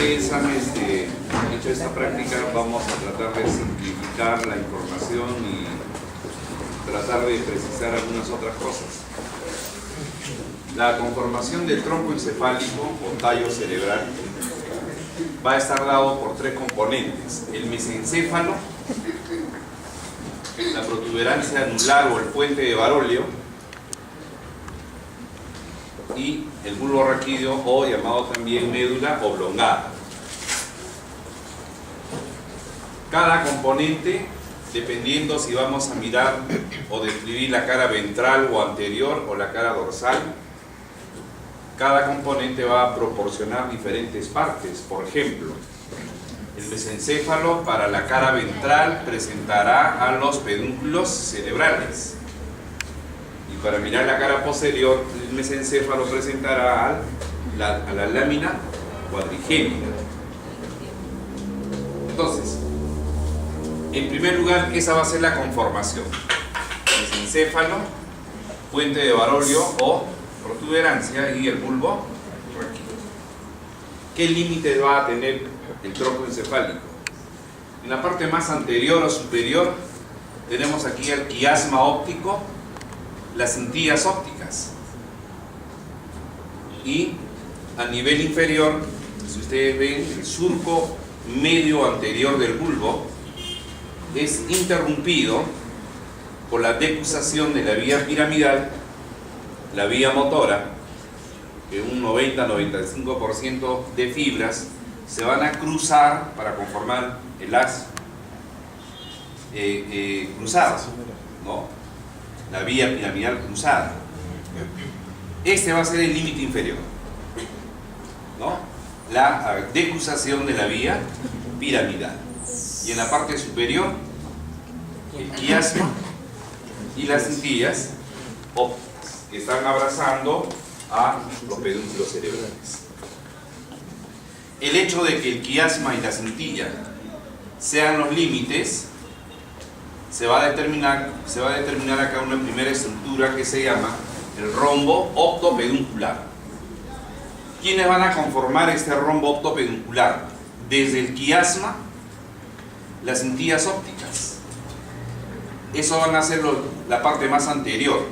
vez han hecho esta práctica, vamos a tratar de simplificar la información y tratar de precisar algunas otras cosas. La conformación del tronco encefálico o tallo cerebral va a estar dado por tres componentes: el mesencéfalo, la protuberancia anular o el puente de Barolio y el bulbo raquídeo, o llamado también médula oblongada. Cada componente, dependiendo si vamos a mirar o describir la cara ventral o anterior o la cara dorsal, cada componente va a proporcionar diferentes partes. Por ejemplo, el mesencéfalo para la cara ventral presentará a los pedúnculos cerebrales, y para mirar la cara posterior el mesencéfalo presentará a la lámina cuadrigémina. Entonces, en primer lugar, esa va a ser la conformación: mesencéfalo, puente de Barolio o protuberancia y el bulbo raquídeo. ¿Qué límites va a tener el tronco encefálico? En la parte más anterior o superior tenemos aquí el quiasma óptico, las cintillas ópticas, y a nivel inferior, si ustedes ven, el surco medio anterior del bulbo es interrumpido por la decusación de la vía piramidal, la vía motora, que un 90-95% de fibras se van a cruzar para conformar el haz cruzado, ¿no? La vía piramidal cruzada. Este va a ser el límite inferior, ¿no? La decusación de la vía piramidal. Y en la parte superior, el quiasma y las cintillas ópticas, que están abrazando a los pedúnculos cerebrales. El hecho de que el quiasma y la cintilla sean los límites se va a determinar acá una primera estructura que se llama el rombo optopeduncular. ¿Quiénes van a conformar este rombo optopeduncular? Desde el quiasma, las cintillas ópticas. Eso van a ser la parte más anterior.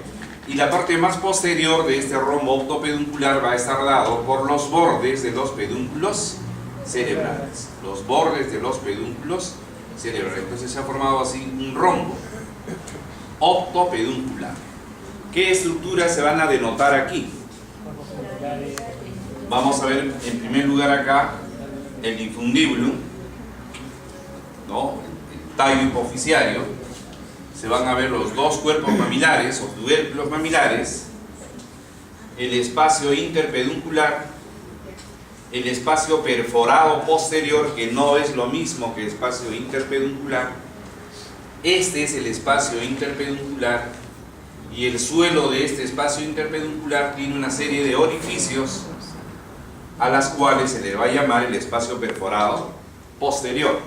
Y la parte más posterior de este rombo optopeduncular va a estar dado por los bordes de los pedúnculos cerebrales. Los bordes de los pedúnculos cerebrales. Entonces se ha formado así un rombo optopeduncular. ¿Qué estructuras se van a denotar aquí? Vamos a ver en primer lugar acá el infundibulum, ¿no? El tallo hipoficiario. Se van a ver los dos cuerpos mamilares o tubérculos mamilares, el espacio interpeduncular, el espacio perforado posterior, que no es lo mismo que el espacio interpeduncular. Este es el espacio interpeduncular, y el suelo de este espacio interpeduncular tiene una serie de orificios a las cuales se le va a llamar el espacio perforado posterior,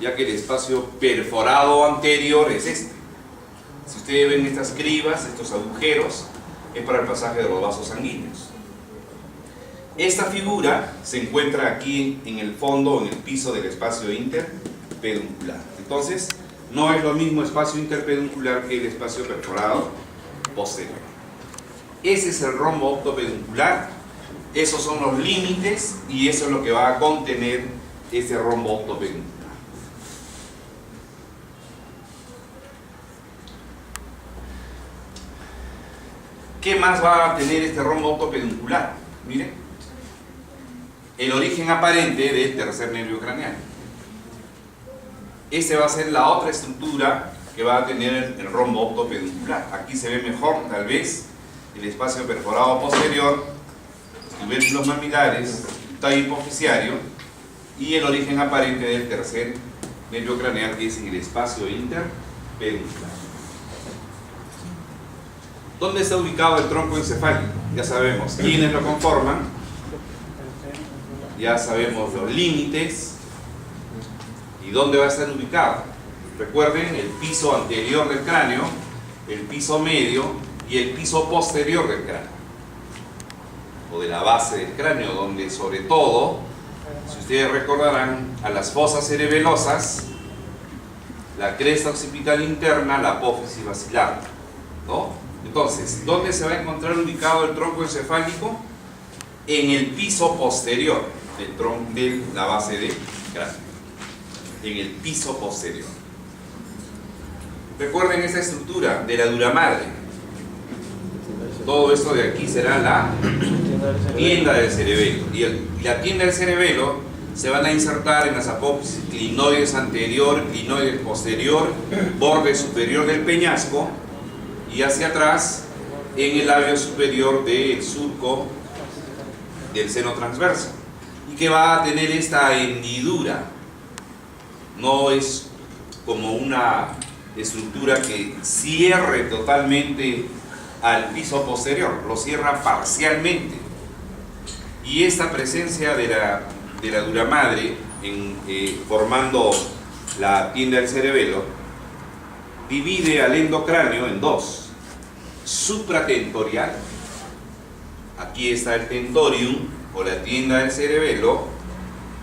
ya que el espacio perforado anterior es este. Si ustedes ven estas cribas, estos agujeros, es para el pasaje de los vasos sanguíneos. Esta figura se encuentra aquí en el fondo, en el piso del espacio interpeduncular. Entonces, no es lo mismo espacio interpeduncular que el espacio perforado posterior. Ese es el rombo optopeduncular, esos son los límites y eso es lo que va a contener este rombo optopeduncular. ¿Qué más va a tener este rombo optopeduncular? Miren, el origen aparente del tercer nervio craneal. Esta va a ser la otra estructura que va a tener el rombo optopeduncular. Aquí se ve mejor, tal vez, el espacio perforado posterior, los tubérculos mamilares, el tallo hipoficiario y el origen aparente del tercer nervio craneal, que es en el espacio interpeduncular. ¿Dónde está ubicado el tronco encefálico? Ya sabemos quiénes lo conforman, ya sabemos los límites y dónde va a estar ubicado. Recuerden el piso anterior del cráneo, el piso medio y el piso posterior del cráneo, o de la base del cráneo, donde sobre todo Si ustedes recordarán, a las fosas cerebelosas, la cresta occipital interna, la apófisis basilar, ¿no? Entonces, ¿dónde se va a encontrar ubicado el tronco encefálico? En el piso posterior del tronco de la base de cráneo, en el piso posterior. Recuerden esta estructura de la dura madre. Todo esto de aquí será la tienda del cerebelo, y la tienda del cerebelo se van a insertar en las apófisis clinoides anterior, clinoides posterior, borde superior del peñasco y hacia atrás en el labio superior del surco del seno transverso, y que va a tener esta hendidura. No es como una estructura que cierre totalmente al piso posterior, lo cierra parcialmente, y esta presencia de la dura madre formando la tienda del cerebelo divide al endocráneo en dos: supratentorial, aquí está el tentorium o la tienda del cerebelo,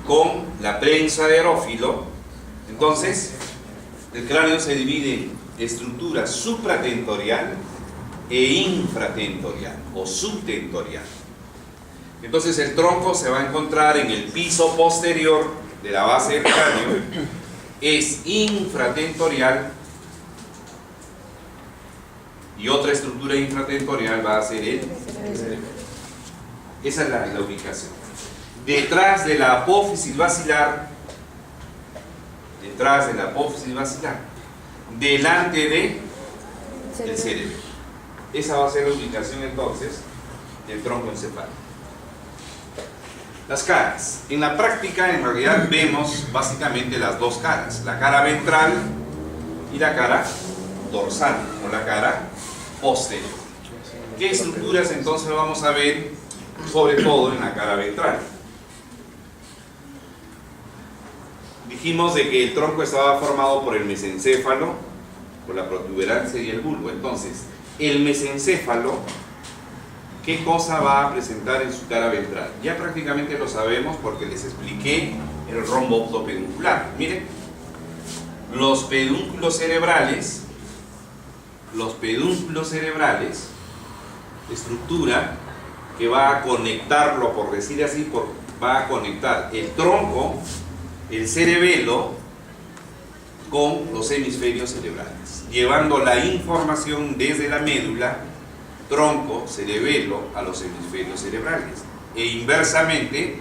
con la prensa de aerófilo. Entonces el cráneo se divide en estructura supratentorial e infratentorial o subtentorial. Entonces el tronco se va a encontrar en el piso posterior de la base del cráneo, es infratentorial, y otra estructura infratentorial va a ser el cerebelo. Esa es la ubicación. Detrás de la apófisis basilar, delante de el cerebelo. Esa va a ser la ubicación entonces del tronco encefálico. Las caras. En la práctica, en realidad, vemos básicamente las dos caras: la cara ventral y la cara dorsal, o la cara posterior. ¿Qué estructuras entonces vamos a ver? Sobre todo en la cara ventral. Dijimos de que el tronco estaba formado por el mesencéfalo, por la protuberancia y el bulbo. Entonces, el mesencéfalo, ¿qué cosa va a presentar en su cara ventral? Ya prácticamente lo sabemos porque les expliqué el rombo optopeduncular. Miren, los pedúnculos cerebrales, estructura que va a conectarlo, por decir así, va a conectar el tronco, el cerebelo, con los hemisferios cerebrales, llevando la información desde la médula, tronco, cerebelo, a los hemisferios cerebrales, e inversamente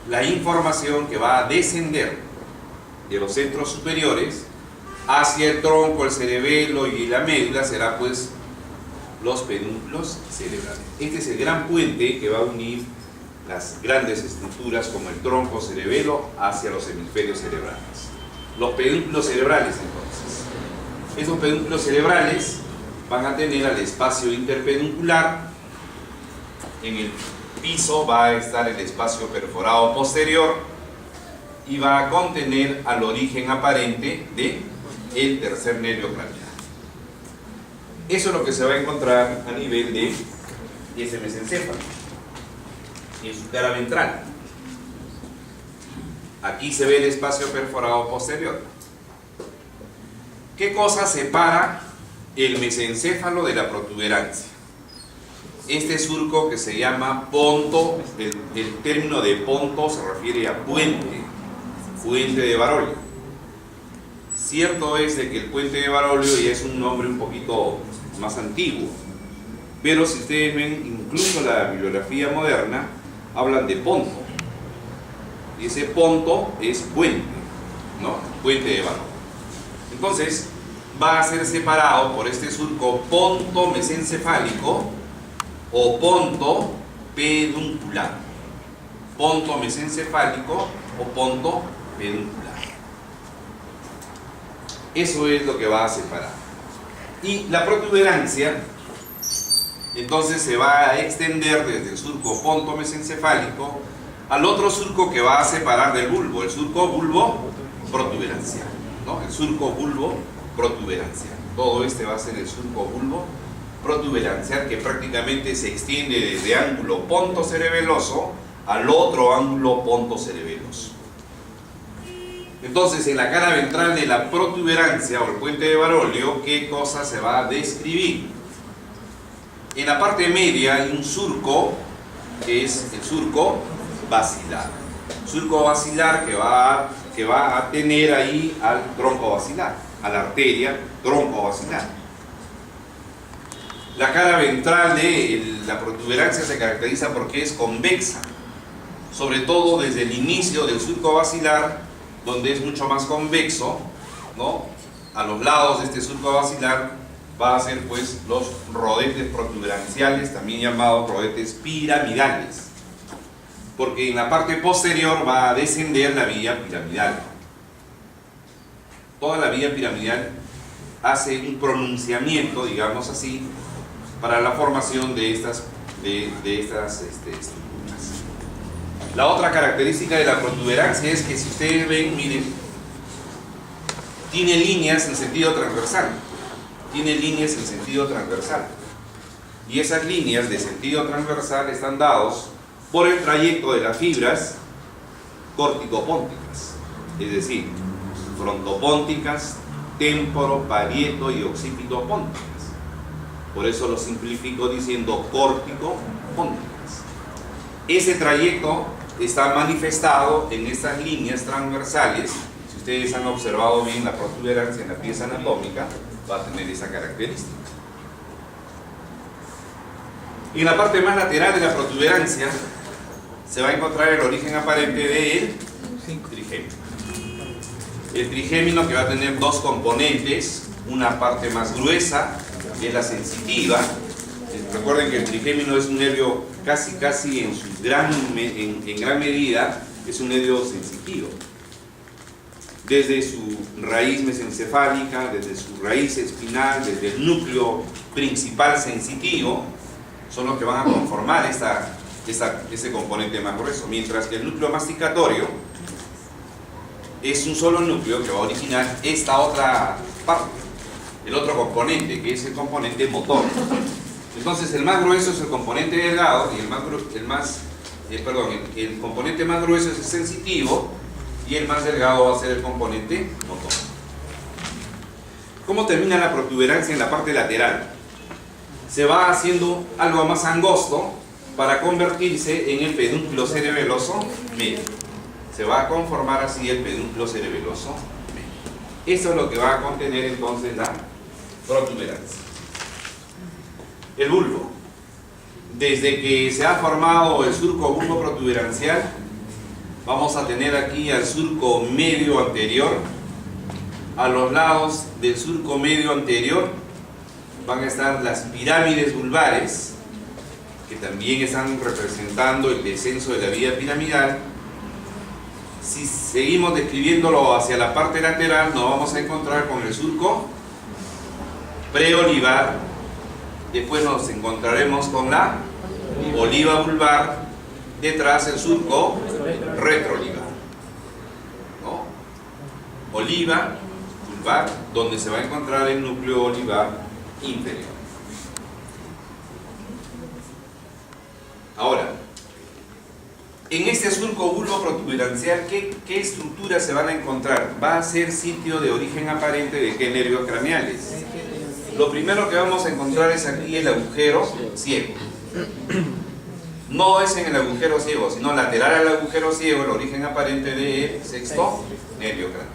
la información que va a descender de los centros superiores hacia el tronco, el cerebelo y la médula será pues los pedúnculos cerebrales. Este es el gran puente que va a unir las grandes estructuras como el tronco, cerebelo hacia los hemisferios cerebrales. Los pedúnculos cerebrales, entonces. Esos pedúnculos cerebrales van a tener al espacio interpeduncular. En el piso va a estar el espacio perforado posterior y va a contener al origen aparente del tercer nervio craneal. Eso es lo que se va a encontrar a nivel de ese mesencéfalo, en su cara ventral. Aquí se ve el espacio perforado posterior. ¿Qué cosa separa el mesencéfalo de la protuberancia? Este surco que se llama ponto, el término de ponto se refiere a puente de Barolio. Cierto es de que el puente de Barolio ya es un nombre un poquito más antiguo, pero si ustedes ven incluso la bibliografía moderna, hablan de ponto, y ese ponto es puente, ¿no? Puente de Barolio. Entonces va a ser separado por este surco ponto mesencefálico o ponto peduncular. Ponto mesencefálico o ponto peduncular. Eso es lo que va a separar. Y la protuberancia entonces se va a extender desde el surco ponto mesencefálico al otro surco que va a separar del bulbo, el surco bulbo protuberancial, ¿no? El surco bulbo protuberancial. Todo este va a ser el surco bulbo protuberancial, que prácticamente se extiende desde ángulo ponto cerebeloso al otro ángulo pontocerebeloso. Entonces, en la cara ventral de la protuberancia o el puente de Baroglio, ¿qué cosa se va a describir? En la parte media hay un surco, que es el surco basilar. Surco basilar que va a tener ahí al tronco basilar, a la arteria tronco basilar. La cara ventral de la protuberancia se caracteriza porque es convexa, sobre todo desde el inicio del surco basilar, donde es mucho más convexo, ¿no? A los lados de este surco basilar va a ser pues los rodetes protuberanciales, también llamados rodetes piramidales, porque en la parte posterior va a descender la vía piramidal. Toda la vía piramidal hace un pronunciamiento, digamos así, para la formación de estas estructuras. La otra característica de la protuberancia es que, si ustedes ven, miren, tiene líneas en sentido transversal. Tiene líneas en sentido transversal. Y esas líneas de sentido transversal están dados por el trayecto de las fibras corticopónticas, es decir, frontopónticas, temporo, parieto y occipitopónticas. Por eso lo simplifico diciendo córtico-pónticas. Ese trayecto está manifestado en estas líneas transversales. Si ustedes han observado bien la protuberancia en la pieza anatómica, va a tener esa característica. En la parte más lateral de la protuberancia se va a encontrar el origen aparente del trigémino. El trigémino, que va a tener dos componentes, una parte más gruesa, que es la sensitiva. Recuerden que el trigémino es un nervio casi en gran medida, es un nervio sensitivo. Desde su raíz mesencefálica, desde su raíz espinal, desde el núcleo principal sensitivo, son los que van a conformar ese componente más grueso, mientras que el núcleo masticatorio es un solo núcleo que va a originar esta otra parte, el otro componente, que es el componente motor. Entonces, el más grueso es el componente delgado y el componente más grueso es el sensitivo y el más delgado va a ser el componente motor. ¿Cómo termina la protuberancia en la parte lateral? Se va haciendo algo más angosto para convertirse en el pedúnculo cerebeloso medio. Se va a conformar así el pedúnculo cerebeloso medio. Eso es lo que va a contener entonces la protuberancia. El bulbo. Desde que se ha formado el surco bulbo protuberancial, vamos a tener aquí al surco medio anterior. A los lados del surco medio anterior van a estar las pirámides vulvares, que también están representando el descenso de la vía piramidal. Si seguimos describiéndolo hacia la parte lateral, nos vamos a encontrar con el surco preolivar. Después nos encontraremos con la oliva vulvar, detrás el surco retroolivar, ¿no? Oliva vulvar, donde se va a encontrar el núcleo olivar inferior. Ahora, en este surco bulbo protuberancial, ¿qué estructuras se van a encontrar? Va a ser sitio de origen aparente de qué nervios craneales. Lo primero que vamos a encontrar es aquí el agujero ciego. No es en el agujero ciego, sino lateral al agujero ciego, el origen aparente del sexto nervio craneal.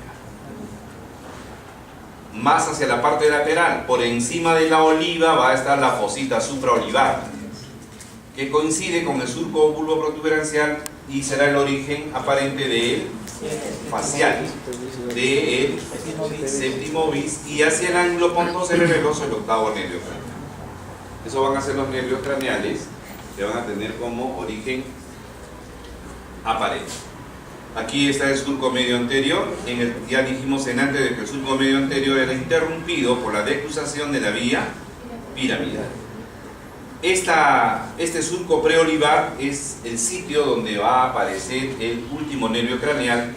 Más hacia la parte lateral, por encima de la oliva, va a estar la fosita supraolivar, que coincide con el surco bulbo protuberancial y será el origen aparente del facial, del séptimo bis, y hacia el ángulo pontocerebeloso el octavo nervio craneal. Eso van a ser los nervios craneales que van a tener como origen aparente. Aquí está el surco medio anterior. Ya dijimos antes de que el surco medio anterior era interrumpido por la decruzación de la vía piramidal. Este surco preolivar es el sitio donde va a aparecer el último nervio craneal,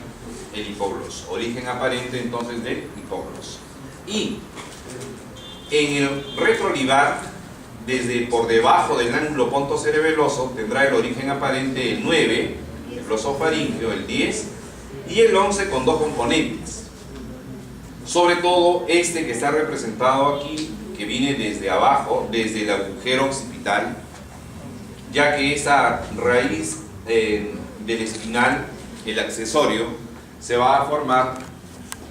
el hipogloso, origen aparente entonces del hipogloso. Y en el retroolivar desde por debajo del ángulo pontocerebeloso tendrá el origen aparente el 9, el glosofaríngeo el 10 y el 11 con dos componentes. Sobre todo este que está representado aquí, que viene desde abajo, desde el agujero occipital, ya que esa raíz del espinal, el accesorio, se va a formar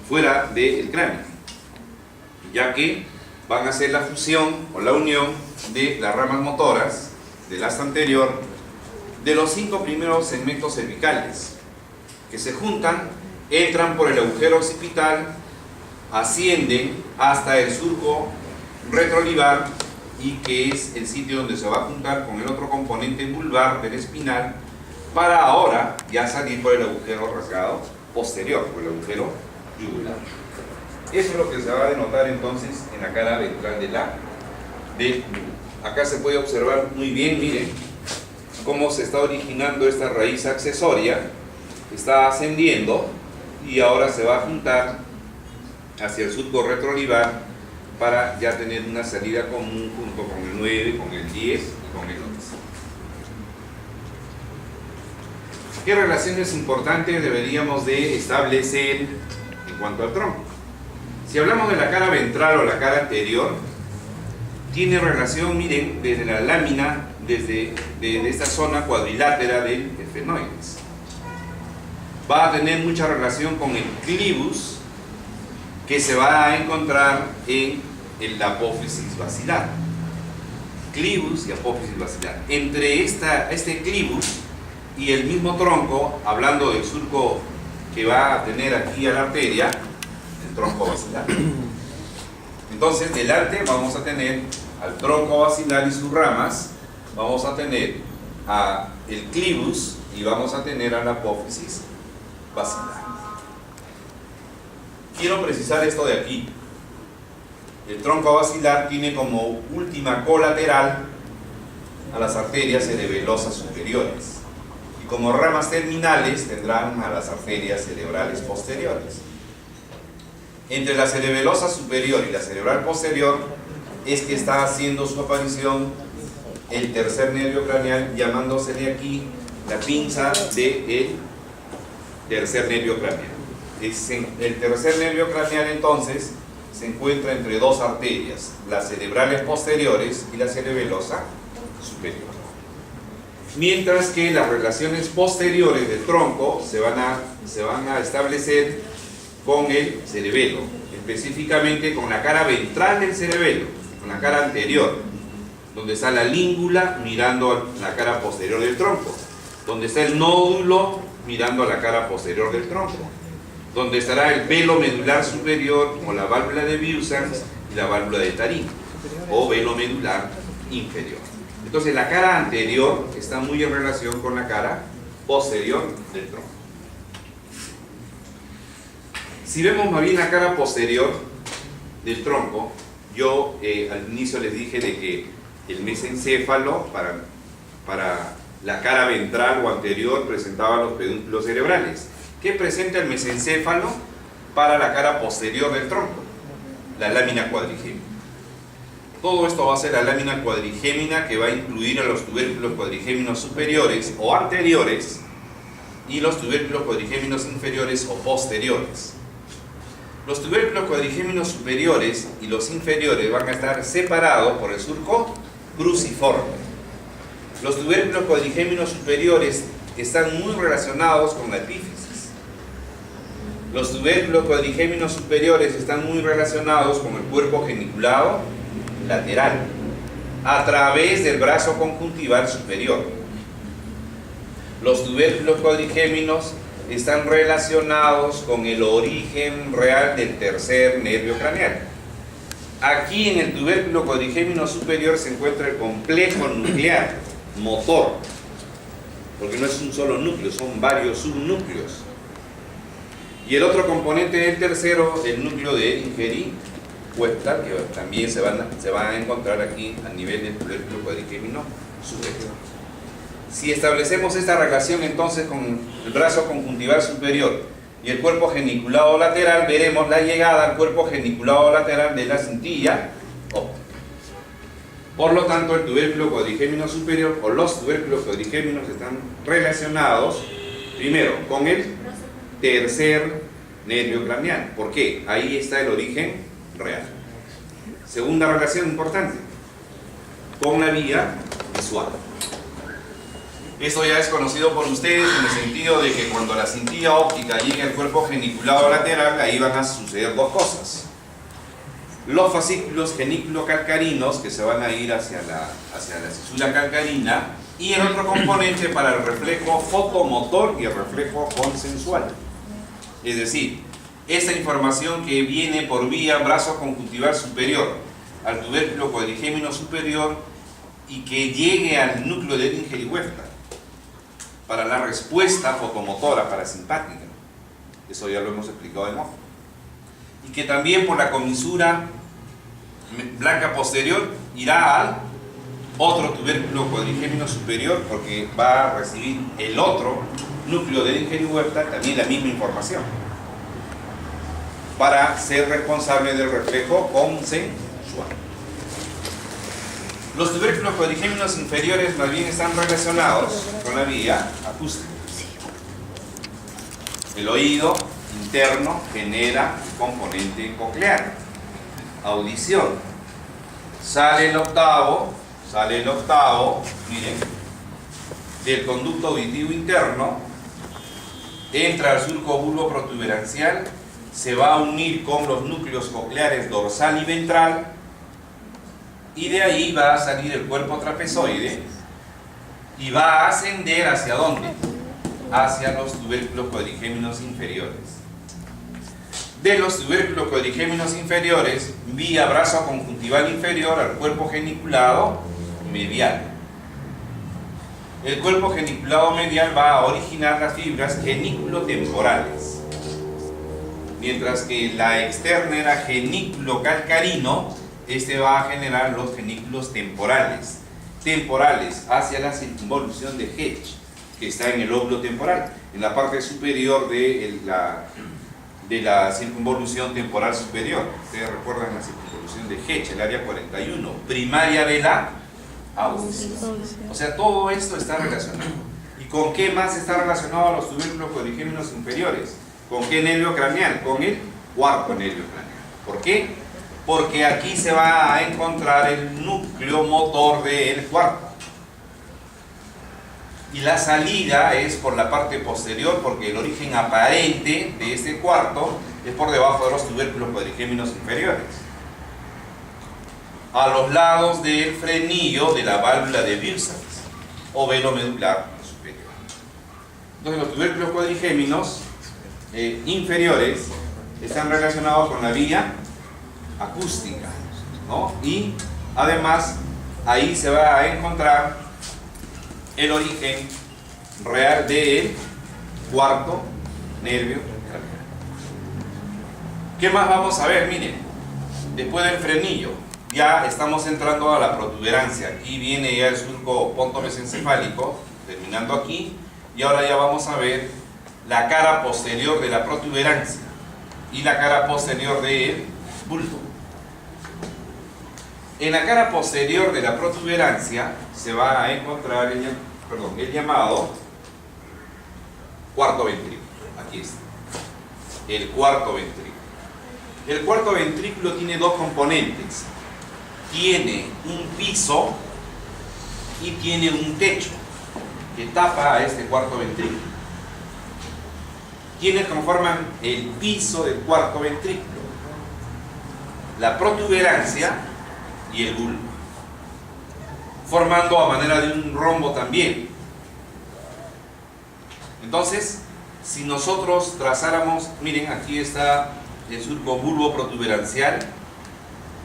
fuera del cráneo, ya que van a hacer la fusión o la unión de las ramas motoras del asta anterior de los 5 primeros segmentos cervicales, que se juntan, entran por el agujero occipital, ascienden hasta el surco retrolivar, y que es el sitio donde se va a juntar con el otro componente vulvar del espinal, para ahora ya salir por el agujero rasgado posterior, por el agujero yugular. Eso es lo que se va a denotar entonces en la cara ventral del acá se puede observar muy bien, miren, cómo se está originando esta raíz accesoria, está ascendiendo y ahora se va a juntar hacia el surco retrolivar para ya tener una salida común junto con el 9, con el 10 y con el 11. ¿Qué relaciones importantes deberíamos de establecer en cuanto al tronco? Si hablamos de la cara ventral o la cara anterior, tiene relación, miren, desde la lámina, desde esta zona cuadrilátera del efenoides. Va a tener mucha relación con el clivus, que se va a encontrar en la apófisis basilar. Clivus y apófisis basilar. Entre este clivus y el mismo tronco, hablando del surco que va a tener aquí a la arteria, el tronco basilar. Entonces, delante vamos a tener al tronco basilar y sus ramas, vamos a tener el clivus y vamos a tener a la apófisis basilar. Quiero precisar esto de aquí. El tronco basilar tiene como última colateral a las arterias cerebelosas superiores y como ramas terminales tendrán a las arterias cerebrales posteriores. Entre la cerebelosa superior y la cerebral posterior es que está haciendo su aparición el tercer nervio craneal, llamándosele aquí la pinza del tercer nervio craneal. El tercer nervio craneal entonces se encuentra entre dos arterias, las cerebrales posteriores y la cerebelosa superior. Mientras que las relaciones posteriores del tronco se van a establecer con el cerebelo, específicamente con la cara ventral del cerebelo, con la cara anterior, donde está la língula mirando a la cara posterior del tronco, donde está el nódulo mirando a la cara posterior del tronco, donde estará el velo medular superior o la válvula de Vieuxtemps y la válvula de Tarim, o velo medular inferior. Entonces la cara anterior está muy en relación con la cara posterior del tronco. Si vemos más bien la cara posterior del tronco, yo al inicio les dije de que el mesencéfalo para la cara ventral o anterior presentaba los pedúnculos cerebrales. ¿Qué presenta el mesencéfalo para la cara posterior del tronco? La lámina cuadrigémina. Todo esto va a ser la lámina cuadrigémina, que va a incluir a los tubérculos cuadrigéminos superiores o anteriores y los tubérculos cuadrigéminos inferiores o posteriores. Los tubérculos cuadrigéminos superiores y los inferiores van a estar separados por el surco cruciforme. Los tubérculos cuadrigéminos superiores están muy relacionados con la epífisis. Los tubérculos cuadrigéminos superiores están muy relacionados con el cuerpo geniculado lateral, a través del brazo conjuntival superior. Los tubérculos cuadrigéminos están relacionados con el origen real del tercer nervio craneal. Aquí en el tubérculo cuadrigémino superior se encuentra el complejo nuclear motor, porque no es un solo núcleo, son varios subnúcleos. Y el otro componente del tercero, el núcleo de inferi puesta, que también se van a encontrar aquí a nivel del tubérculo cuadrigémino superior. Si establecemos esta relación entonces con el brazo conjuntival superior y el cuerpo geniculado lateral, veremos la llegada al cuerpo geniculado lateral de la cintilla óptica. Por lo tanto, el tubérculo cuadrigémino superior o los tubérculos cuadrigéminos están relacionados primero con el tercer nervio craneal. ¿Por qué? Ahí está el origen real. Segunda relación importante, con la vía visual. Esto ya es conocido por ustedes en el sentido de que cuando la cintilla óptica llegue al cuerpo geniculado lateral, ahí van a suceder dos cosas. Los fascículos genículo-calcarinos que se van a ir hacia la cisura calcarina, y el otro componente para el reflejo fotomotor y el reflejo consensual. Es decir, esta información que viene por vía brazo conjuntival superior al tubérculo cuadrigémino superior y que llegue al núcleo de Edinger-Wefter para la respuesta fotomotora parasimpática. Eso ya lo hemos explicado en ojo. Y que también por la comisura blanca posterior irá al otro tubérculo cuadrigémino superior, porque va a recibir el otro núcleo de Edinger-Wefter también la misma información para ser responsable del reflejo consensual. Los tubérculos cuadrigéminos inferiores más bien están relacionados con la vía acústica. El oído interno genera componente coclear. Audición. Sale el octavo, miren, del conducto auditivo interno, entra al surco bulbo protuberancial, se va a unir con los núcleos cocleares dorsal y ventral, y de ahí va a salir el cuerpo trapezoide y va a ascender ¿hacia dónde? Hacia los tubérculos cuadrigéminos inferiores. De los tubérculos cuadrigéminos inferiores, vía brazo conjuntival inferior al cuerpo geniculado medial. El cuerpo geniculado medial va a originar las fibras genículo-temporales, mientras que la externa era genículo-calcarino. Este va a generar los genículos temporales hacia la circunvolución de Hedge, que está en el lóbulo temporal, en la parte superior de la circunvolución temporal superior. Ustedes recuerdan la circunvolución de Hedge, el área 41, primaria de la audición. O sea, todo esto está relacionado. ¿Y con qué más está relacionado a los tubérculos cuadrigéminos inferiores? ¿Con qué nervio craneal? Con el cuarto nervio craneal. ¿Por qué? Porque aquí se va a encontrar el núcleo motor del cuarto. Y la salida es por la parte posterior, porque el origen aparente de este cuarto es por debajo de los tubérculos cuadrigéminos inferiores, a los lados del frenillo de la válvula de Wilson o velo medular superior. Entonces los tubérculos cuadrigéminos inferiores están relacionados con la vía acústica, ¿no? Y además ahí se va a encontrar el origen real del cuarto nervio craneal. ¿Qué más vamos a ver? Miren, después del frenillo ya estamos entrando a la protuberancia. Aquí viene ya el surco pontomesencefálico terminando aquí, y ahora ya vamos a ver la cara posterior de la protuberancia y la cara posterior del bulbo. En la cara posterior de la protuberancia se va a encontrar el llamado cuarto ventrículo. Aquí está, el cuarto ventrículo. El cuarto ventrículo tiene dos componentes. Tiene un piso y tiene un techo que tapa a este cuarto ventrículo. ¿Quiénes conforman el piso del cuarto ventrículo? La protuberancia y el bulbo, formando a manera de un rombo también. Entonces, si nosotros trazáramos, miren, aquí está el surco bulbo protuberancial.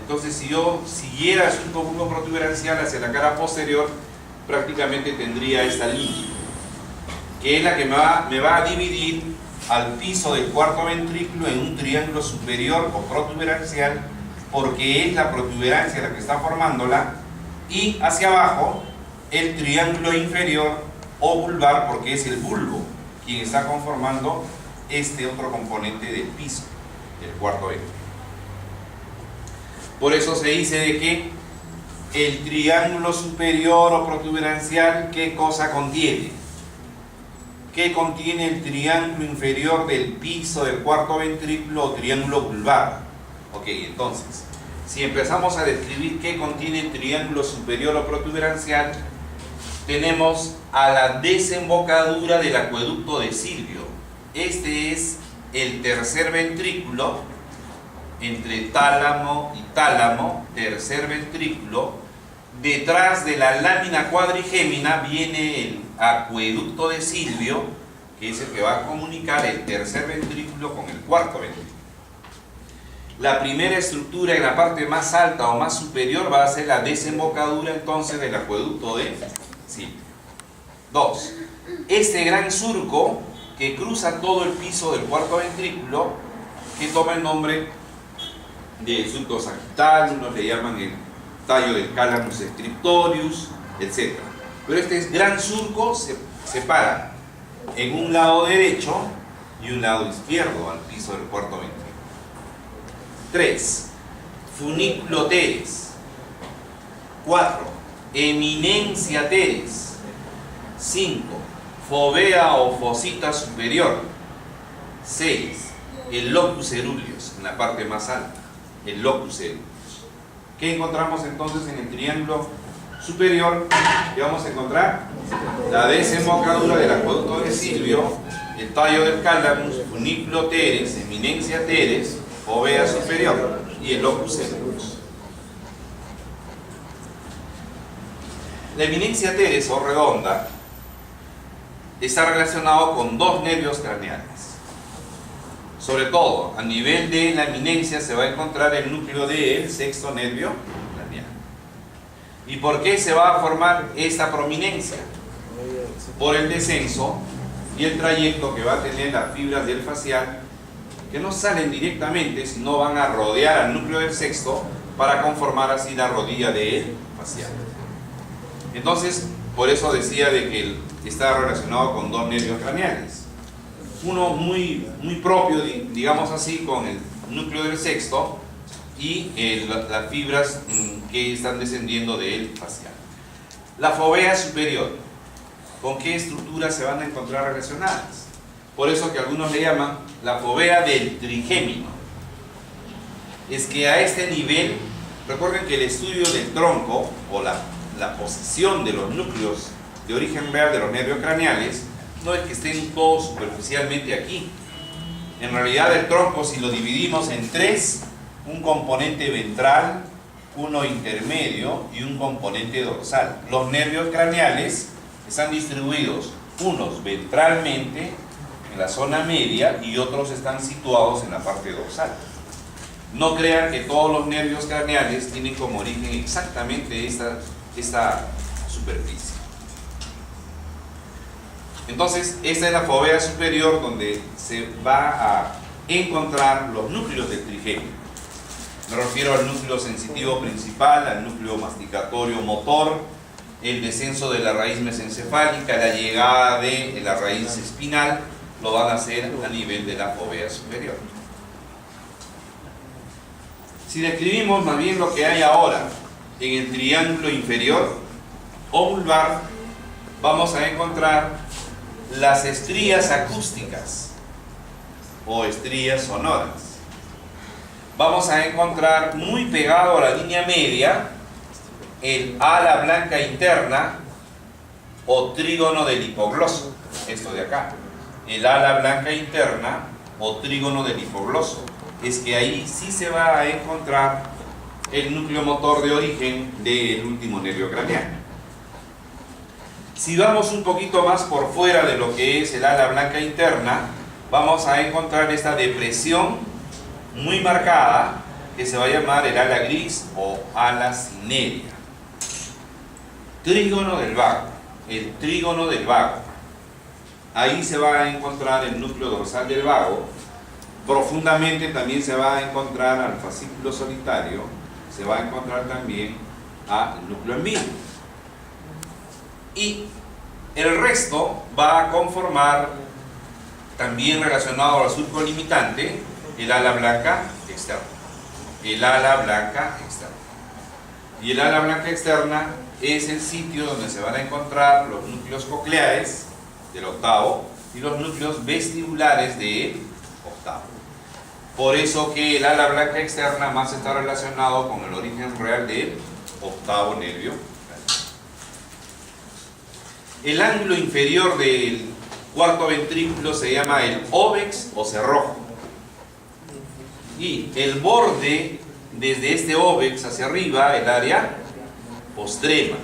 Entonces, si yo siguiera el surco bulbo protuberancial hacia la cara posterior, prácticamente tendría esta línea, que es la que me va a dividir al piso del cuarto ventrículo en un triángulo superior o protuberancial, porque es la protuberancia la que está formándola, y hacia abajo el triángulo inferior o vulvar, porque es el bulbo quien está conformando este otro componente del piso del cuarto ventrículo. Por eso se dice de que el triángulo superior o protuberancial, ¿qué cosa contiene? ¿Qué contiene el triángulo inferior del piso del cuarto ventrículo o triángulo vulvar? Ok, entonces, si empezamos a describir qué contiene el triángulo superior o protuberancial, tenemos a la desembocadura del acueducto de Silvio. Este es el tercer ventrículo, entre tálamo y tálamo, tercer ventrículo. Detrás de la lámina cuadrigémina viene el acueducto de Silvio, que es el que va a comunicar el tercer ventrículo con el cuarto ventrículo. La primera estructura en la parte más alta o más superior va a ser la desembocadura entonces del acueducto de Silvio. 2. Este gran surco que cruza todo el piso del cuarto ventrículo, que toma el nombre del surco sagital, unos le llaman el tallo del calamus scriptorius, etc. Pero este gran surco se separa en un lado derecho y un lado izquierdo al piso del cuarto ventrículo. 3. Funículo teres. 4. Eminencia teres. 5. Fovea o fosita superior. 6. El locus ceruleus, en la parte más alta. El locus ceruleus. ¿Qué encontramos entonces en el triángulo superior? ¿Qué vamos a encontrar? La desembocadura del acueducto de Silvio, el tallo del calamus, funículo teres, eminencia teres, fovea superior y el locus ceruleus. La eminencia teres o redonda está relacionado con dos nervios craneales. Sobre todo, a nivel de la eminencia se va a encontrar el núcleo del sexto nervio craneal. ¿Y por qué se va a formar esta prominencia? Por el descenso y el trayecto que va a tener las fibras del facial, que no salen directamente, sino van a rodear al núcleo del sexto para conformar así la rodilla del facial. Entonces, por eso decía de que está relacionado con dos nervios craneales. Uno muy propio, digamos así, con el núcleo del sexto y las fibras que están descendiendo del facial. La fovea superior, ¿con qué estructuras se van a encontrar relacionadas? Por eso que algunos le llaman la fovea del trigémino. Es que a este nivel, recuerden que el estudio del tronco o la posición de los núcleos de origen real de los nervios craneales no es que estén todos superficialmente aquí. En realidad el tronco, si lo dividimos en tres, un componente ventral, uno intermedio y un componente dorsal. Los nervios craneales están distribuidos unos ventralmente en la zona media y otros están situados en la parte dorsal. No crean que todos los nervios craneales tienen como origen exactamente esta superficie. Entonces, esta es la fovea superior donde se va a encontrar los núcleos del trigémino. Me refiero al núcleo sensitivo principal, al núcleo masticatorio motor, el descenso de la raíz mesencefálica, la llegada de la raíz espinal, lo van a hacer a nivel de la fovea superior. Si describimos más bien lo que hay ahora en el triángulo inferior o vulvar, vamos a encontrar las estrías acústicas o estrías sonoras. Vamos a encontrar muy pegado a la línea media el ala blanca interna o trígono del hipogloso. Esto de acá, el ala blanca interna o trígono del hipogloso. Es que ahí sí se va a encontrar el núcleo motor de origen del último nervio craneal. Si vamos un poquito más por fuera de lo que es el ala blanca interna, vamos a encontrar esta depresión muy marcada que se va a llamar el ala gris o ala cinerea. Trígono del vago, el trígono del vago. Ahí se va a encontrar el núcleo dorsal del vago. Profundamente también se va a encontrar al fascículo solitario, se va a encontrar también al núcleo en vivo. Y el resto va a conformar, también relacionado al surco limitante, el ala blanca externa. El ala blanca externa. Y el ala blanca externa es el sitio donde se van a encontrar los núcleos cocleares del octavo y los núcleos vestibulares del octavo. Por eso que el ala blanca externa más está relacionado con el origen real del octavo nervio. El ángulo inferior del cuarto ventrículo se llama el óbex o cerrojo. Y el borde, desde este óbex hacia arriba, el área postrema.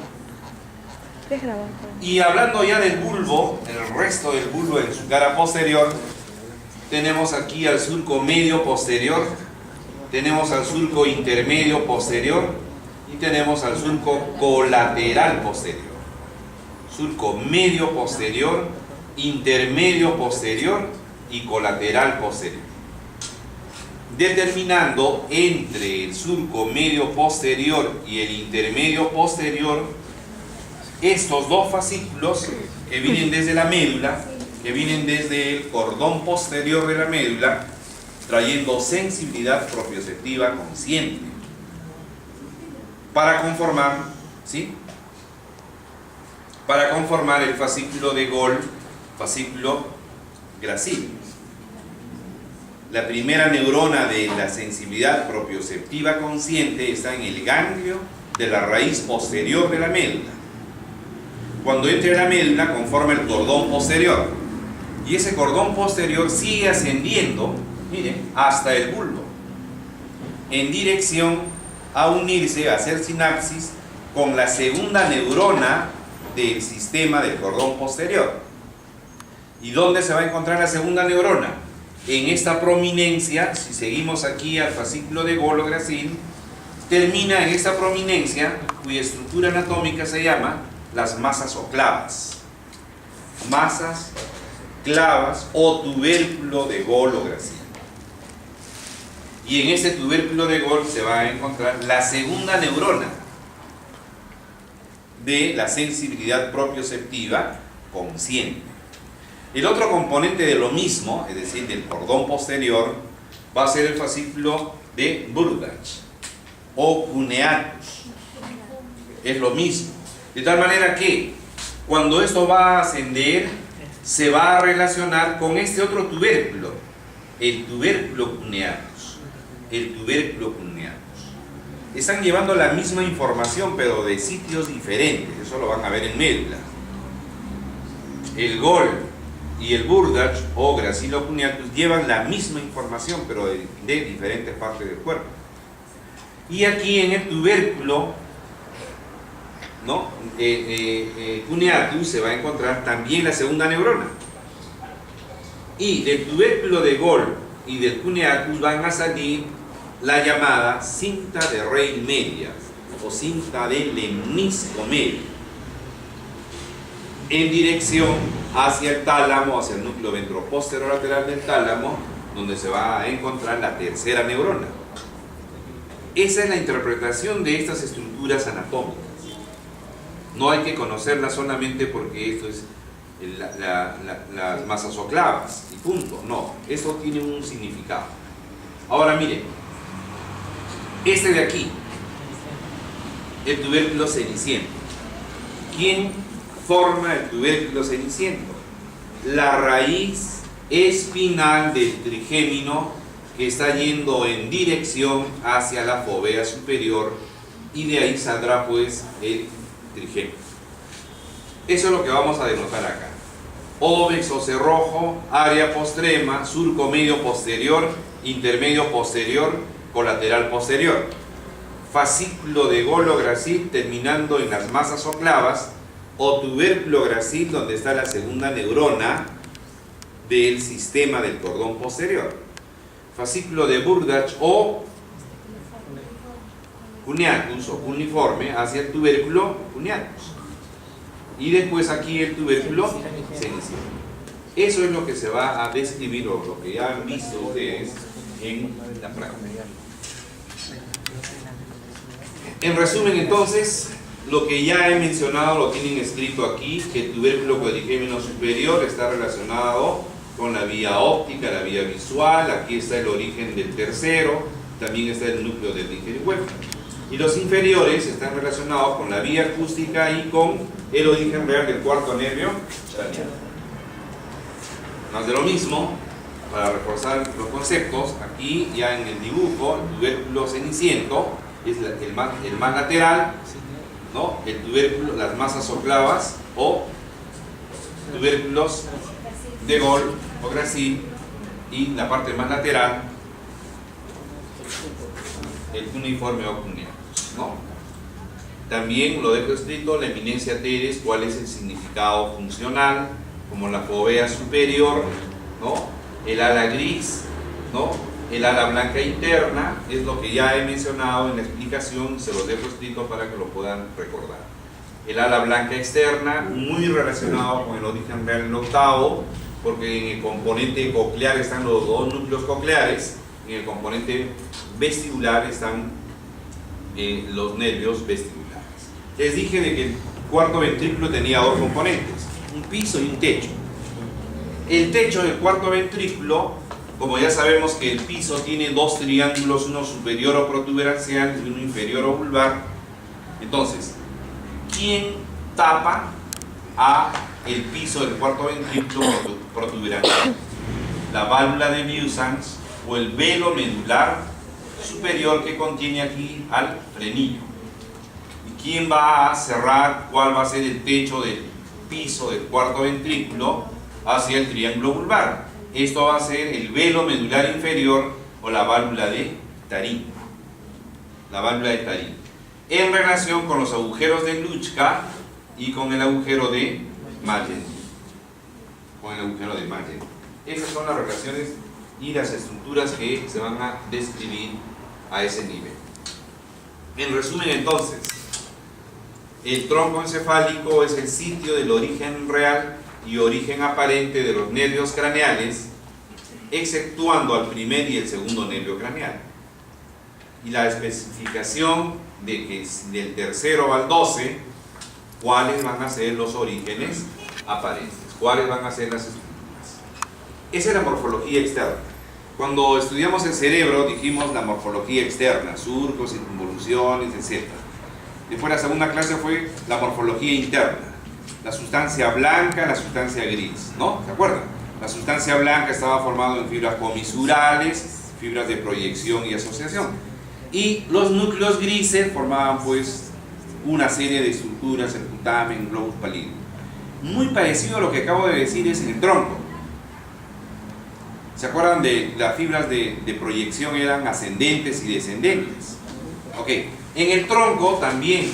Y hablando ya del bulbo, el resto del bulbo en su cara posterior, tenemos aquí al surco medio posterior, tenemos al surco intermedio posterior y tenemos al surco colateral posterior. Surco medio posterior, intermedio posterior y colateral posterior. Determinando entre el surco medio posterior y el intermedio posterior estos dos fascículos que vienen desde la médula, que vienen desde el cordón posterior de la médula, trayendo sensibilidad propioceptiva consciente para conformar, ¿sí?, para conformar el fascículo de Gol, fascículo gracil. La primera neurona de la sensibilidad propioceptiva consciente está en el ganglio de la raíz posterior de la médula. Cuando entra en la médula conforma el cordón posterior y ese cordón posterior sigue ascendiendo, miren, hasta el bulbo en dirección a unirse, a hacer sinapsis con la segunda neurona del sistema del cordón posterior. ¿Y dónde se va a encontrar la segunda neurona? En esta prominencia. Si seguimos aquí al fascículo de Gol o gracil, termina en esta prominencia cuya estructura anatómica se llama las masas o clavas. Masas, clavas o tubérculo de Gol o gracil. Y en este tubérculo de Gol se va a encontrar la segunda neurona de la sensibilidad propioceptiva consciente. El otro componente de lo mismo, es decir, del cordón posterior, va a ser el fascículo de Burdach o cuneatus. Es lo mismo. De tal manera que cuando esto va a ascender, se va a relacionar con este otro tubérculo, el tubérculo cuneatus. El tubérculo cuneatus. Están llevando la misma información, pero de sitios diferentes. Eso lo van a ver en médula. El Gol y el Burdach o gracilo cuneatus llevan la misma información, pero de diferentes partes del cuerpo. Y aquí en el tubérculo, ¿no?, cuneatus se va a encontrar también la segunda neurona. Y del tubérculo de Gol y del cuneatus van a salir la llamada cinta de Reil media o cinta de lemnisco medio, en dirección hacia el tálamo, hacia el núcleo ventroposterolateral del tálamo, donde se va a encontrar la tercera neurona. Esa es la interpretación de estas estructuras anatómicas. No hay que conocerlas solamente porque esto es las masas o clavas y punto. No, esto tiene un significado. Ahora miren, este de aquí, el tubérculo ceniciento. ¿Quién forma el tubérculo ceniciento? La raíz espinal del trigémino que está yendo en dirección hacia la fovea superior, y de ahí saldrá pues el trigémino. Eso es lo que vamos a denotar acá. Óbex o cerrojo, área postrema, surco medio posterior, intermedio posterior, colateral posterior. Fascículo de Gol o gracil terminando en las masas o clavas, o tubérculo gracil donde está la segunda neurona del sistema del cordón posterior. Fascículo de Burdach o cuneatus o cuneiforme hacia el tubérculo cuneatus. Y después aquí el tubérculo ceniciento. Eso es lo que se va a describir, o lo que ya han visto ustedes en la práctica. En resumen, entonces, lo que ya he mencionado lo tienen escrito aquí, que el tubérculo cuadrigémino superior está relacionado con la vía óptica, la vía visual. Aquí está el origen del tercero, también está el núcleo del Ringelweb. Y los inferiores están relacionados con la vía acústica y con el origen real del cuarto nervio craneal. Más de lo mismo, para reforzar los conceptos, aquí ya en el dibujo, el tubérculo ceniciento es el más lateral, ¿no? El tubérculo, las masas oclavas o tubérculos de Gol o Gracil, y la parte más lateral, el cuneiforme o cuneatus, ¿no? También lo dejo escrito, la eminencia teres, cuál es el significado funcional, como la fovea superior, ¿no? El ala gris, ¿no? El ala blanca interna, es lo que ya he mencionado en la explicación, se los dejo escrito para que lo puedan recordar. El ala blanca externa, muy relacionado con el origen real del octavo, porque en el componente coclear están los dos núcleos cocleares, en el componente vestibular están los nervios vestibulares. Les dije de que el cuarto ventrículo tenía dos componentes, un piso y un techo. El techo del cuarto ventrículo, como ya sabemos que el piso tiene dos triángulos, uno superior o protuberancial y uno inferior o vulvar, entonces, ¿quién tapa a el piso del cuarto ventrículo protuberancial? La válvula de Vieuxtemps o el velo medular superior que contiene aquí al frenillo. ¿Y quién va a cerrar cuál va a ser el techo del piso del cuarto ventrículo hacia el triángulo vulvar? Esto va a ser el velo medular inferior o la válvula de Tarim. La válvula de Tarim, en relación con los agujeros de Luchka y con el agujero de Mayen. Esas son las relaciones y las estructuras que se van a describir a ese nivel. En resumen, entonces, el tronco encefálico es el sitio del origen real y origen aparente de los nervios craneales, exceptuando al primer y el segundo nervio craneal. Y la especificación de que del tercero al 12, cuáles van a ser los orígenes aparentes, cuáles van a ser las estructuras. Esa es la morfología externa. Cuando estudiamos el cerebro dijimos la morfología externa, surcos, circunvoluciones, etc. Después la segunda clase fue la morfología interna, la sustancia blanca, la sustancia gris, ¿no? ¿Se acuerdan? La sustancia blanca estaba formada en fibras comisurales, fibras de proyección y asociación. Y los núcleos grises formaban pues una serie de estructuras, el putamen, globus pallidum. Muy parecido a lo que acabo de decir es en el tronco. ¿Se acuerdan de las fibras de proyección? Eran ascendentes y descendentes. Ok, en el tronco también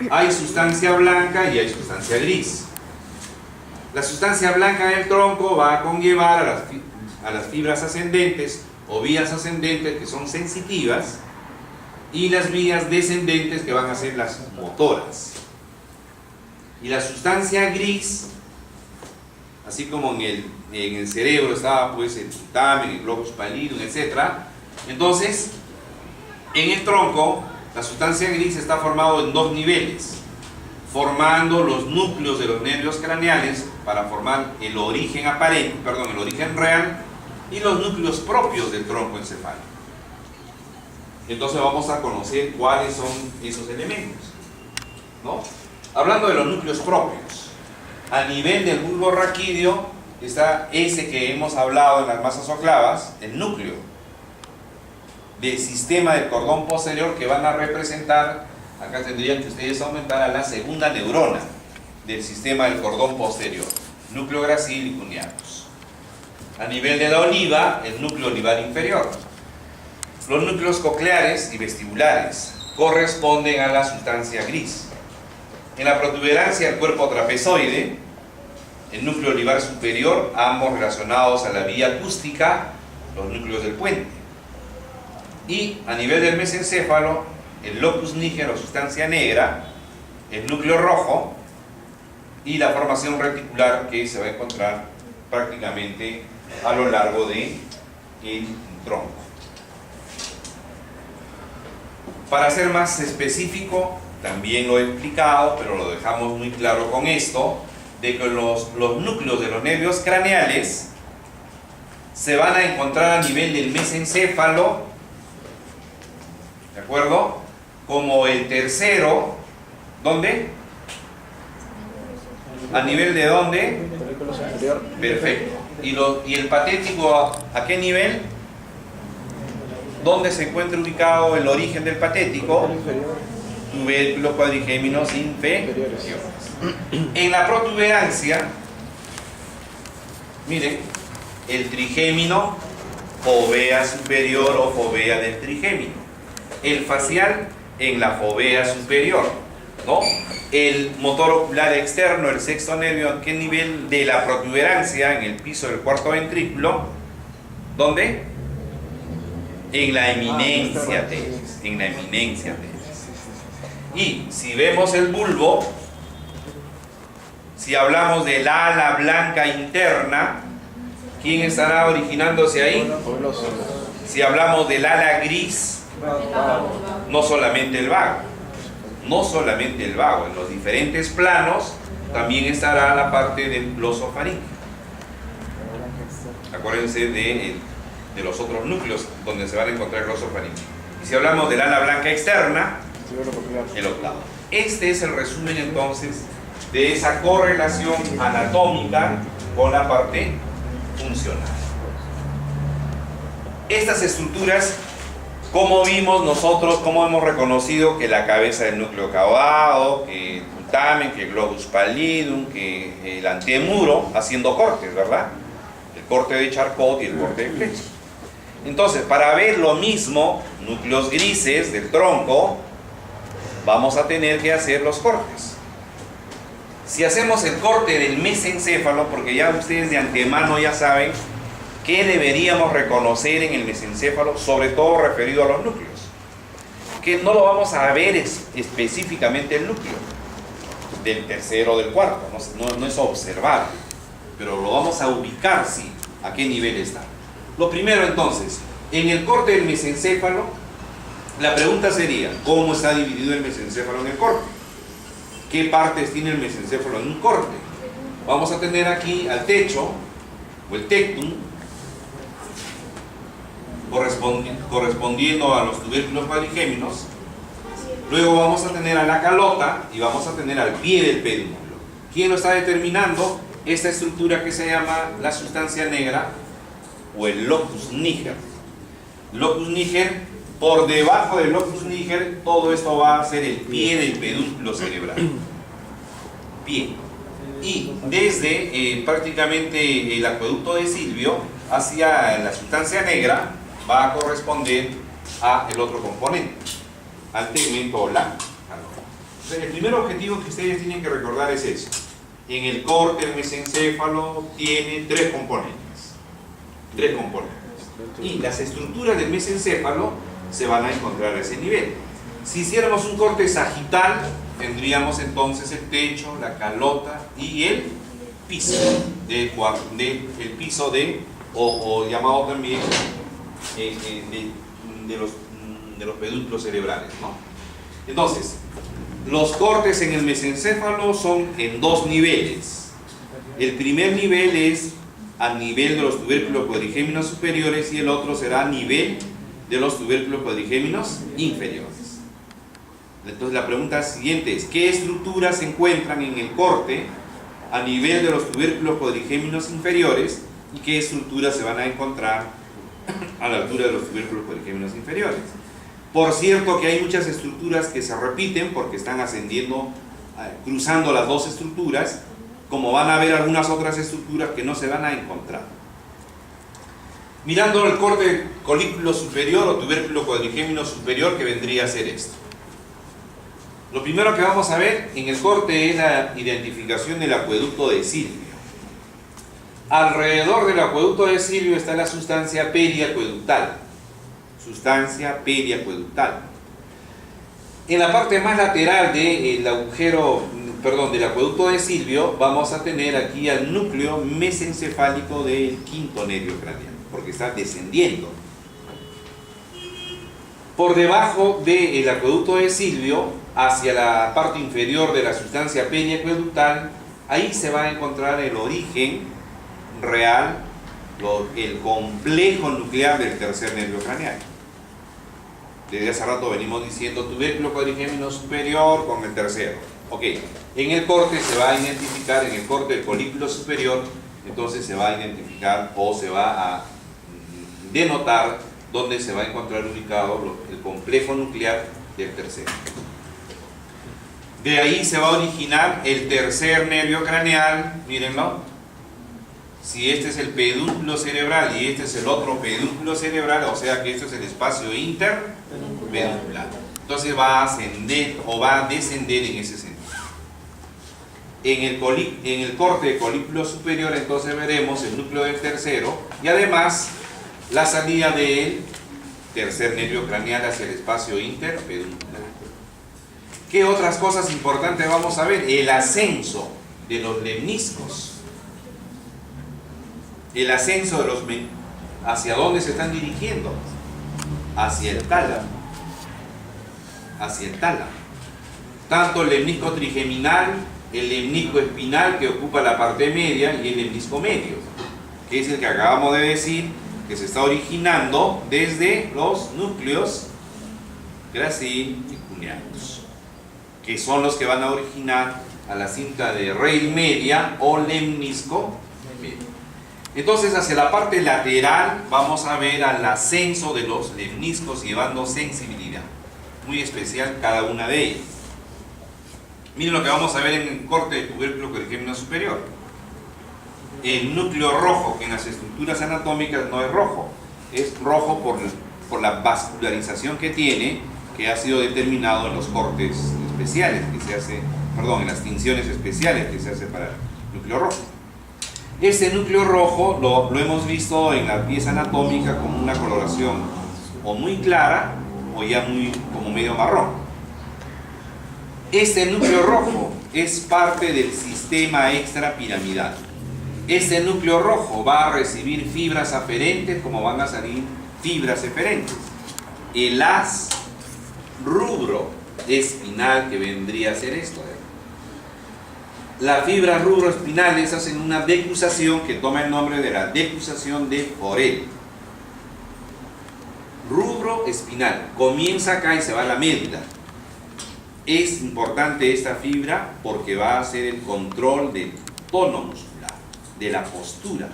hay sustancia blanca y hay sustancia gris. La sustancia blanca del tronco va a conllevar a las fibras ascendentes o vías ascendentes que son sensitivas, y las vías descendentes que van a ser las motoras. Y la sustancia gris, así como en el cerebro estaba pues el putamen, el globus pallidum, etc. Entonces, en el tronco, la sustancia gris está formada en dos niveles, formando los núcleos de los nervios craneales para formar el origen aparente, el origen real, y los núcleos propios del tronco encefálico. Entonces vamos a conocer cuáles son esos elementos, ¿no? Hablando de los núcleos propios, a nivel del bulbo raquídeo está ese que hemos hablado en las masas oclavas, el núcleo del sistema del cordón posterior, que van a representar, acá tendrían que ustedes aumentar a la segunda neurona del sistema del cordón posterior, núcleo gracil y cuneatus. A nivel de la oliva, el núcleo olivar inferior. Los núcleos cocleares y vestibulares corresponden a la sustancia gris. En la protuberancia del cuerpo trapezoide, el núcleo olivar superior, ambos relacionados a la vía acústica, los núcleos del puente. Y a nivel del mesencéfalo, el locus niger o sustancia negra, el núcleo rojo y la formación reticular que se va a encontrar prácticamente a lo largo del tronco. Para ser más específico, también lo he explicado, pero lo dejamos muy claro con esto, de que los núcleos de los nervios craneales se van a encontrar a nivel del mesencéfalo, ¿de acuerdo? como el tercero, ¿dónde? ¿A nivel de dónde? Perfecto. ¿Y el patético a qué nivel? ¿Dónde se encuentra ubicado el origen del patético? Tubérculos cuadrigéminos inferiores. En la protuberancia, miren, el trigémino, fovea superior o fovea del trigémino. El facial en la fovea superior, ¿no? El motor ocular externo, el sexto nervio, ¿a qué nivel de la protuberancia? En el piso del cuarto ventrículo. ¿Dónde? En la eminencia tesis. En la eminencia tesis. Y si vemos el bulbo, si hablamos del ala blanca interna, ¿quién estará originándose ahí? Si hablamos del ala gris, no solamente el vago, en los diferentes planos también estará la parte del glosofaríngeo. Acuérdense de los otros núcleos donde se van a encontrar el glosofaríngeo. Y si hablamos del ala blanca externa, el octavo. Este es el resumen entonces de esa correlación anatómica con la parte funcional. Estas estructuras, como vimos nosotros, cómo hemos reconocido que la cabeza del núcleo caudado, que el putamen, que el globus pallidum, que el antemuro, haciendo cortes, ¿verdad? El corte de Charcot y el corte de Fletcher. Entonces, para ver lo mismo, núcleos grises del tronco, vamos a tener que hacer los cortes. Si hacemos el corte del mesencéfalo, porque ya ustedes de antemano ya saben qué deberíamos reconocer en el mesencéfalo, sobre todo referido a los núcleos, que no lo vamos a ver específicamente el núcleo del tercero o del cuarto, no es observar, pero lo vamos a ubicar, sí, a qué nivel está. Lo primero entonces, en el corte del mesencéfalo, la pregunta sería, ¿cómo está dividido el mesencéfalo en el corte? ¿Qué partes tiene el mesencéfalo en un corte? Vamos a tener aquí al techo, o el tectum, correspondiendo a los tubérculos cuadrigéminos. Luego vamos a tener a la calota y vamos a tener al pie del pedúnculo. ¿Quién lo está determinando? Esta estructura que se llama la sustancia negra o el locus niger. Locus niger, por debajo del locus niger, todo esto va a ser el pie del pedúnculo cerebral. Pie. Y desde prácticamente el acueducto de Silvio hacia la sustancia negra va a corresponder a el otro componente, al tegmento o la calota. Entonces, el primer objetivo que ustedes tienen que recordar es eso. En el corte el mesencéfalo tiene tres componentes. Y las estructuras del mesencéfalo se van a encontrar a ese nivel. Si hiciéramos un corte sagital, tendríamos entonces el techo, la calota y el piso o llamado también de los pedúnculos cerebrales, ¿no? Entonces, los cortes en el mesencéfalo son en dos niveles. El primer nivel es a nivel de los tubérculos cuadrigéminos superiores y el otro será a nivel de los tubérculos cuadrigéminos inferiores. Entonces la pregunta siguiente es, ¿qué estructuras se encuentran en el corte a nivel de los tubérculos cuadrigéminos inferiores y qué estructuras se van a encontrar a la altura de los tubérculos cuadrigéminos inferiores? Por cierto que hay muchas estructuras que se repiten porque están ascendiendo, cruzando las dos estructuras, como van a haber algunas otras estructuras que no se van a encontrar. Mirando el corte colículo superior o tubérculo cuadrigémino superior, que vendría a ser esto. Lo primero que vamos a ver en el corte es la identificación del acueducto de Silvio. Alrededor del acueducto de Silvio está la sustancia periacueductal. En la parte más lateral del del acueducto de Silvio, vamos a tener aquí al núcleo mesencefálico del quinto nervio craneal, porque está descendiendo. Por debajo del acueducto de Silvio, hacia la parte inferior de la sustancia periacueductal, ahí se va a encontrar el origen real, el complejo nuclear del tercer nervio craneal. Desde hace rato venimos diciendo tubérculo cuadrigémino superior con el tercero. Ok, en el corte se va a identificar, en el corte del folículo superior, entonces se va a identificar o se va a denotar dónde se va a encontrar ubicado el complejo nuclear del tercero. De ahí se va a originar el tercer nervio craneal, mírenlo. Si este es el pedúnculo cerebral y este es el otro pedúnculo cerebral, o sea que este es el espacio interpeduncular. Entonces va a ascender o va a descender en ese sentido. En el corte de colículo superior entonces veremos el núcleo del tercero y además la salida del tercer nervio craneal hacia el espacio interpeduncular. ¿Qué otras cosas importantes vamos a ver? El ascenso de los lemniscos. El ascenso de los... ¿Hacia dónde se están dirigiendo? Hacia el tálamo. Hacia el tálamo. Tanto el lemnisco trigeminal, el lemnisco espinal que ocupa la parte media y el lemnisco medio, que es el que acabamos de decir, que se está originando desde los núcleos gracil y cuneatus, que son los que van a originar a la cinta de raíz media o lemnisco medio. Entonces hacia la parte lateral vamos a ver al ascenso de los lemniscos llevando sensibilidad muy especial cada una de ellas. Miren lo que vamos a ver en el corte del tubérculo cuadrigémino superior. El núcleo rojo, que en las estructuras anatómicas no es rojo, es rojo por la vascularización que tiene, que ha sido determinado en los cortes especiales que se hace, perdón, en las tinciones especiales que se hace para el núcleo rojo. Este núcleo rojo lo hemos visto en la pieza anatómica como una coloración o muy clara o ya como medio marrón. Este núcleo rojo es parte del sistema extrapiramidal. Este núcleo rojo va a recibir fibras aferentes como van a salir fibras eferentes. El haz rubro espinal que vendría a ser esto. Las fibras rubroespinales hacen una decusación que toma el nombre de la decusación de Forel. Rubro espinal, comienza acá y se va a la médula. Es importante esta fibra porque va a hacer el control del tono muscular, de la postura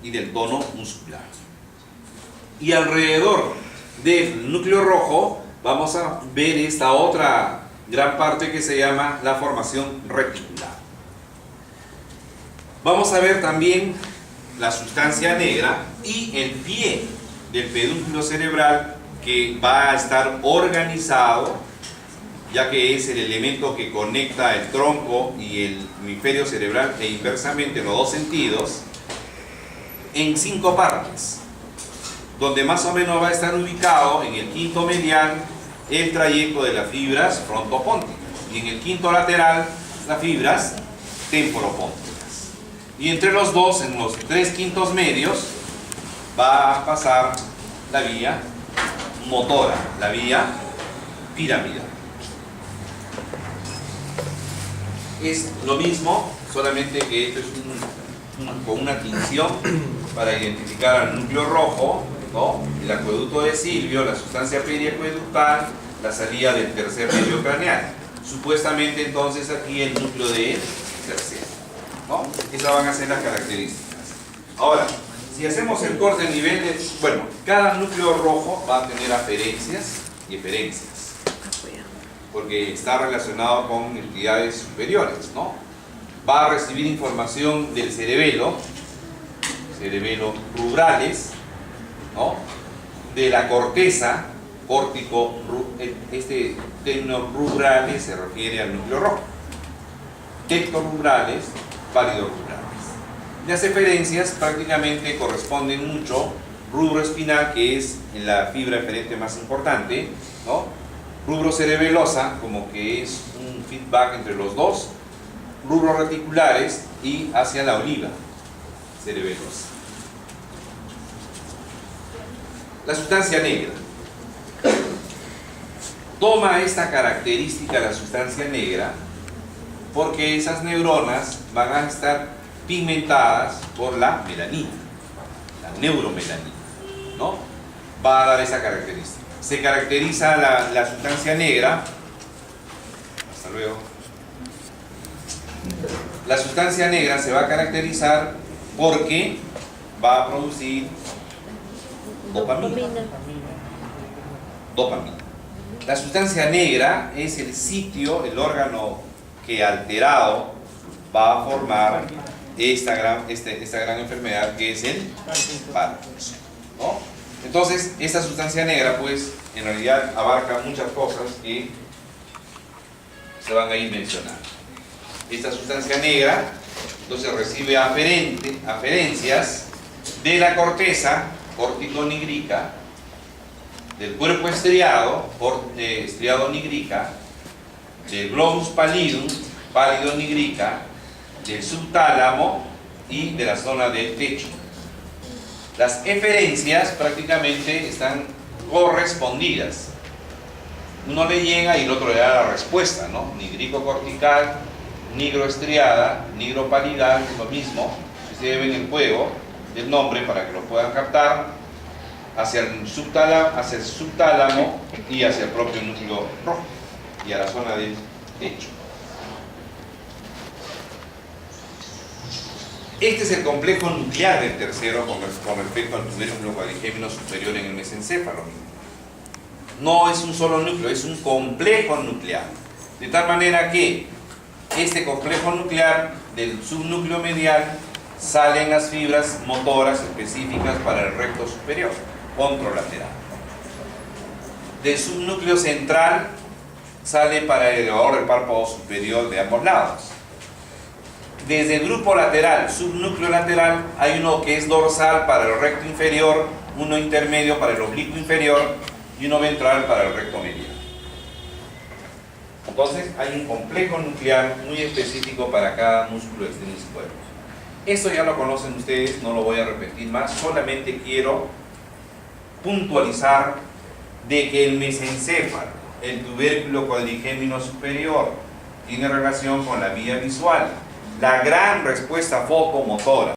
y del tono muscular. Y alrededor del núcleo rojo vamos a ver esta otra gran parte que se llama la formación reticular. Vamos a ver también la sustancia negra y el pie del pedúnculo cerebral, que va a estar organizado, ya que es el elemento que conecta el tronco y el hemisferio cerebral e inversamente en los dos sentidos, en 5 partes, donde más o menos va a estar ubicado en el quinto medial el trayecto de las fibras frontopónticas y en el quinto lateral las fibras temporopónticas. Y entre los dos, en los 3 quintos medios, va a pasar la vía motora, la vía piramidal. Es lo mismo, solamente que esto es con una tinción para identificar al núcleo rojo, ¿no? El acueducto de Silvio, la sustancia periacueductal, la salida del tercer nervio craneal. Supuestamente entonces aquí el núcleo de tercero, ¿no? Esas van a ser las características. Ahora, si hacemos el corte a nivel de... Bueno, cada núcleo rojo va a tener aferencias y eferencias, porque está relacionado con entidades superiores, ¿no? Va a recibir información del cerebelo rubrales, ¿no? De la corteza, córtico, este término rubrales se refiere al núcleo rojo. Tectorubrales, palidorubrales. Las eferencias prácticamente corresponden mucho. Rubro espinal, que es la fibra eferente más importante, ¿no? Rubro cerebelosa, como que es un feedback entre los dos. Rubros reticulares y hacia la oliva cerebelosa. La sustancia negra. Toma esta característica la sustancia negra porque esas neuronas van a estar pigmentadas por la neuromelanina, ¿no? Va a dar esa característica. se caracteriza la sustancia negra. Hasta luego. La sustancia negra se va a caracterizar porque va a producir dopamina. Dopamina. La sustancia negra es el sitio, el órgano que alterado va a formar esta gran enfermedad que es el Parkinson, ¿no? Entonces, esta sustancia negra, pues, en realidad abarca muchas cosas que se van a ir mencionando. Esta sustancia negra, entonces, recibe aferencias de la corteza cortico-nigrica, del cuerpo estriado, estriado-nigrica, del globus pallidum, pálido-nigrica, del subtálamo y de la zona del techo. Las eferencias prácticamente están correspondidas. Uno le llega y el otro le da la respuesta, ¿no? Nigrico-cortical, nigroestriada, nigropalidal, es lo mismo. Ustedes ven el juego del nombre para que lo puedan captar, hacia el subtálamo y hacia el propio núcleo rojo y a la zona del techo. Este es el complejo nuclear del tercero con respecto al tubérculo cuadrigémino superior en el mesencéfalo. No es un solo núcleo, es un complejo nuclear. De tal manera que este complejo nuclear del subnúcleo medial salen las fibras motoras específicas para el recto superior, contralateral. Del subnúcleo central sale para el elevador del párpado superior de ambos lados. Desde el grupo lateral, subnúcleo lateral, hay uno que es dorsal para el recto inferior, uno intermedio para el oblicuo inferior y uno ventral para el recto medial. Entonces hay un complejo nuclear muy específico para cada músculo externis cuerpo. Esto ya lo conocen ustedes, no lo voy a repetir más, solamente quiero puntualizar de que el mesencéfalo, el tubérculo cuadrigémino superior, tiene relación con la vía visual. La gran respuesta fotomotora